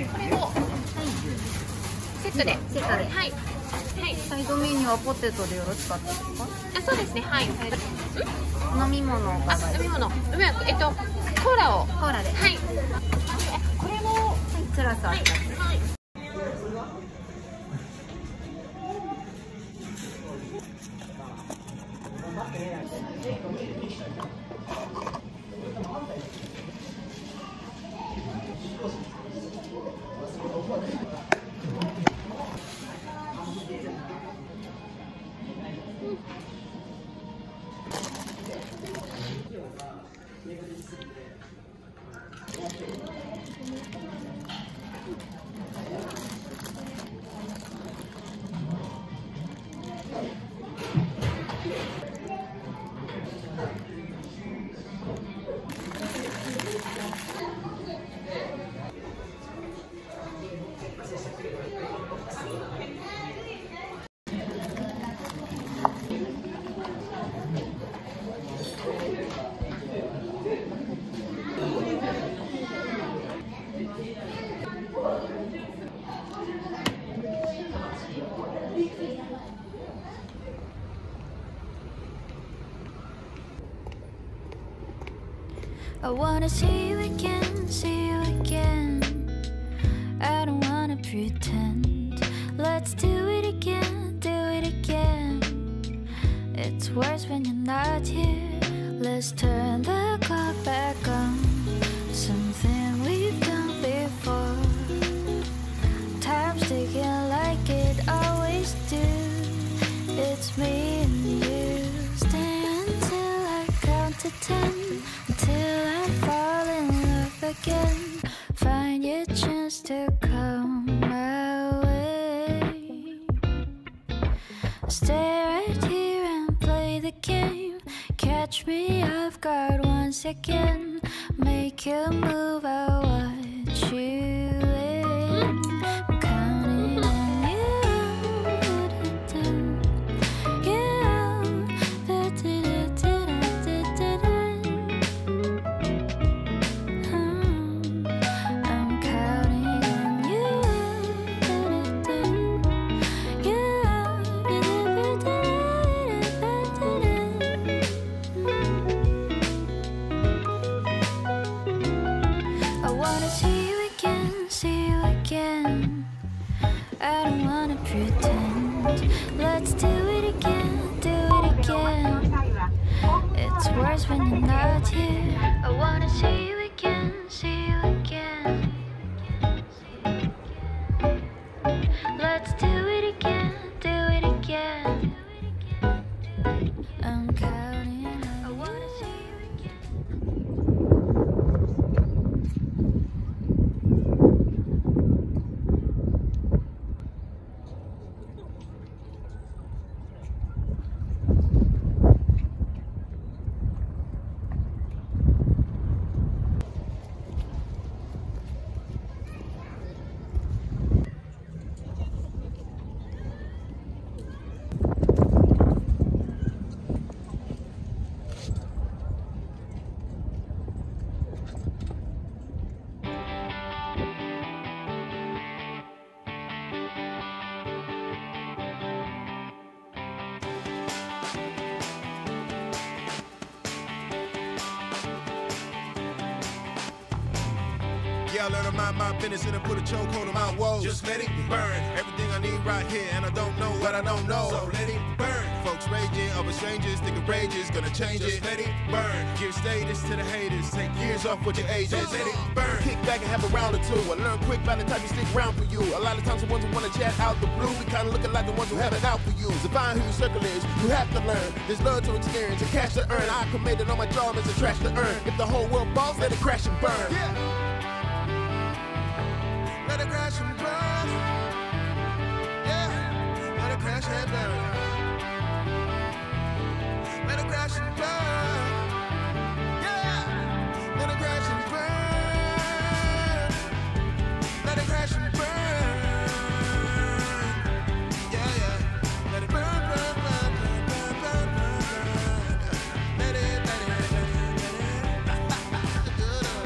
これをセットで。はい。はい。サイドメニューはポテトでよろしかったですか？あ、そうですね。はい。飲み物が。あ、飲み物。コーラを。コーラで。はい。これもプラスあった。はい。I wanna see you again, see you again. I don't wanna pretend. Let's do it again, do it again. It's worse when you're not here. Let's turn the clock back on. Something we've done before. Time's ticking like it always do. It's me and you. Stay until I count to 10. Until I fall in love again. Find your chance to come my way. Stay right here and play the game. Catch me off guard once again. Make you move, I watch you in. I'm counting on you. I don't wanna pretend. Let's do it again, do it again. It's worse when you're not here. I wanna see you again, see you again. Let's do it again, do it again. I'm counting on you. I wanna see you again. Yeah, I let her mind my business and put a chokehold on my woes. Just let it burn. Everything I need right here, and I don't know what I don't know. So let it burn. Folks raging over strangers, thinking rage is gonna change it. Just let it burn. Give status to the haters. Take years off what your age is. Let it burn. Kick back and have a round or two. I learn quick by the time you stick around for you. A lot of times the ones who wanna chat out the blue, we kinda looking like the ones who have it out for you. So find who your circle is. You have to learn. There's love to experience and cash to earn. I committed on my job as a trash to earn. If the whole world falls, let it crash and burn. Yeah. Let it crash and burn. Yeah. Let it crash and burn. Let it crash and burn. Yeah. Let it crash and burn. Let it crash and burn. Yeah, yeah. Let it burn, burn, burn, burn, burn, burn, burn. Let it.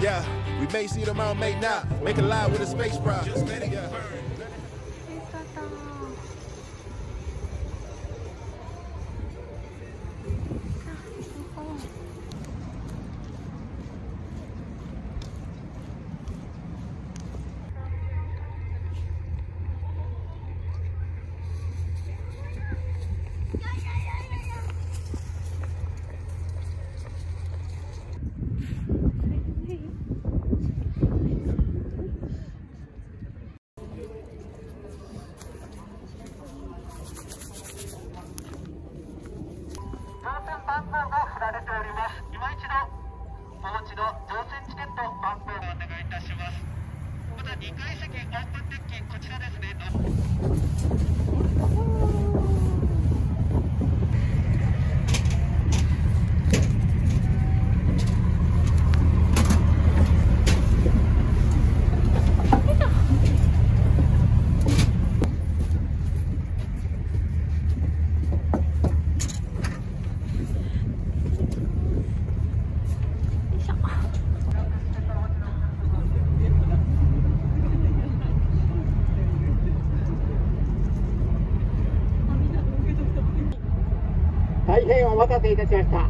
Yeah. We may see tomorrow, may not. Make a lie with a space bra. Just let it burn. 番号が振られております。今一度お持ちの乗船チケット番号をお願いいたします。また2階席オープンデッキ、こちらですね。大変お待たせいたしました。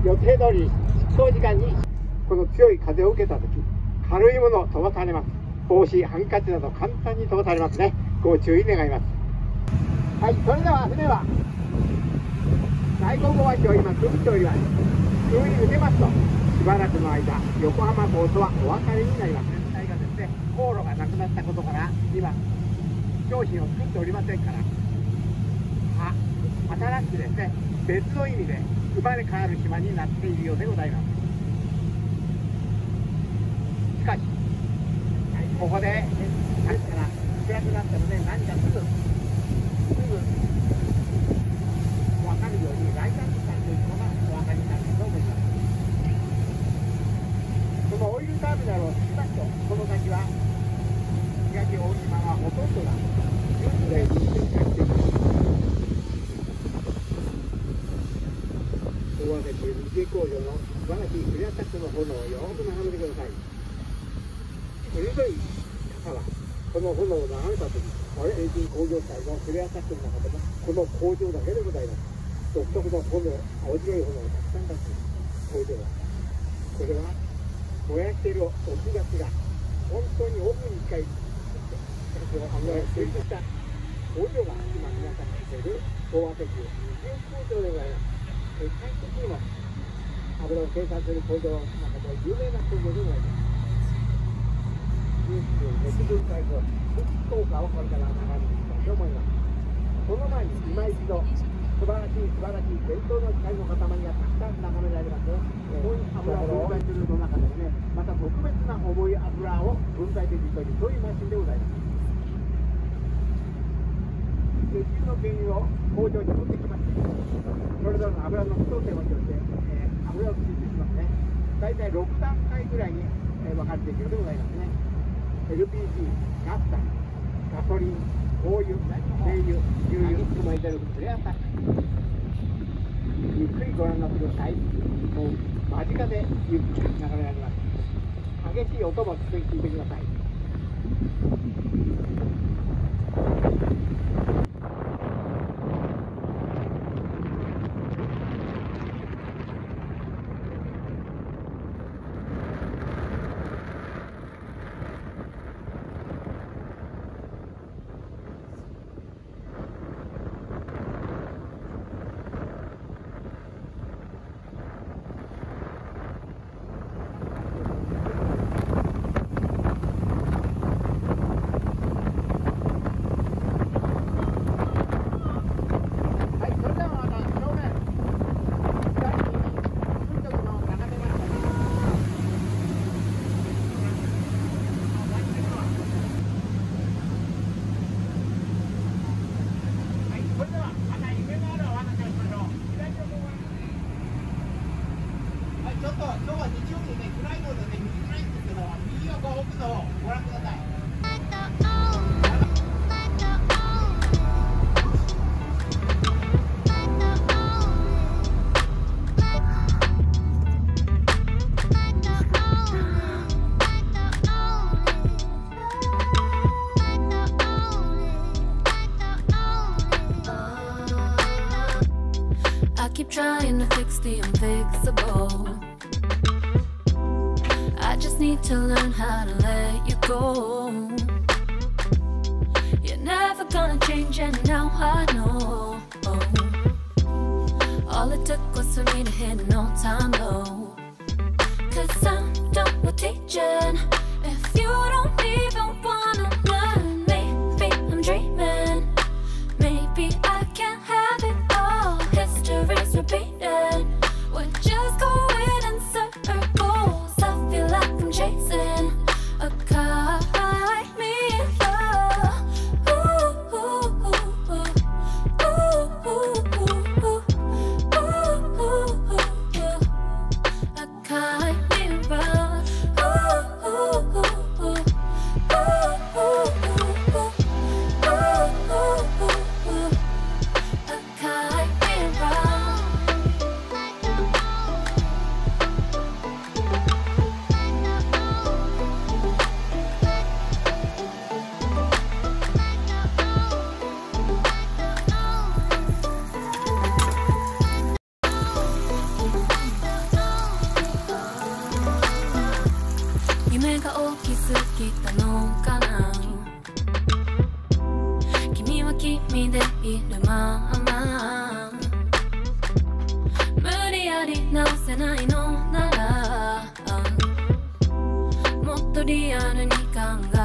予定通り出航時間にこの強い風を受けたとき、軽いもの飛ばされます。帽子、ハンカチなど簡単に飛ばされますね。ご注意願います。はい、それでは船は大黒橋を今くぐっております。くぐり抜けますとしばらくの間、横浜港とはお別れになります。全体がですね、航路がなくなったことから今商品を作っておりませんから、新しくですね、別の意味で生まれ変わる島になっているようでございます。しかし、ここでさっきから暗くなったので、何かすぐ分かるようにライトアップされているのがお分かりになると思います。このオイルターミナルを過ぎますと、この先は東大島はほとんどが純で進化しています。大雨という日系工場の素晴らしいクリアタックの炎をよく眺めてください。鋭い方はこの炎を眺めたとき、平均工業界のクリアタックの中でもこの工場だけでございます。独特の炎、青白い炎をたくさん出す工場は、これは燃やしているお気がちが本当にオフに近いガスを油を吸い取った工場が今皆さんが見ている東和石油二重工場でございます。世界的にも油を生産する工場の中で有名な工場でございます。熱分解と効果をこれから眺めていきたいと思います。その前に今一度素晴らしい伝統の機械の塊がたくさん眺められますよ。こういう油を分解するの中でですね、また特別な重い油を分解できるというそういうマシンでございます。石油の原油を工場に持ってきまして、それぞれの油の太点をとして油を追求しますね。大体6段階ぐらいに分かれているようでございますね。LPG、ガスタン、ガソリン、灯油、軽油、重油、含まれているクリアタック。ゆっくりご覧になってください。もう間近でゆっくり眺められます。激しい音も聞いてください。keep trying to fix the unfixable. I just need to learn how to let you go. You're never gonna change, and now I know. All it took was for me to hit an all-time low. 'Cause I'm done with teaching. If you don't even wanna learn, maybe I'm dreaming. Maybe I can't have it all. History's repeating. We're just going in circles. I feel like I'm chasing a kite me love. Ooh, ooh, ooh, ooh, ooh, ooh, ooh, ooh, ooh, ooh. A kite me love. Ooh, ooh, ooh, ooh, ooh, ooh, ooh, ooh, ooh, ooh, ooh. A kite me love.夢が大きすぎたのかな。君は君でいるまま。無理やり直せないのなら、もっとリアルに考え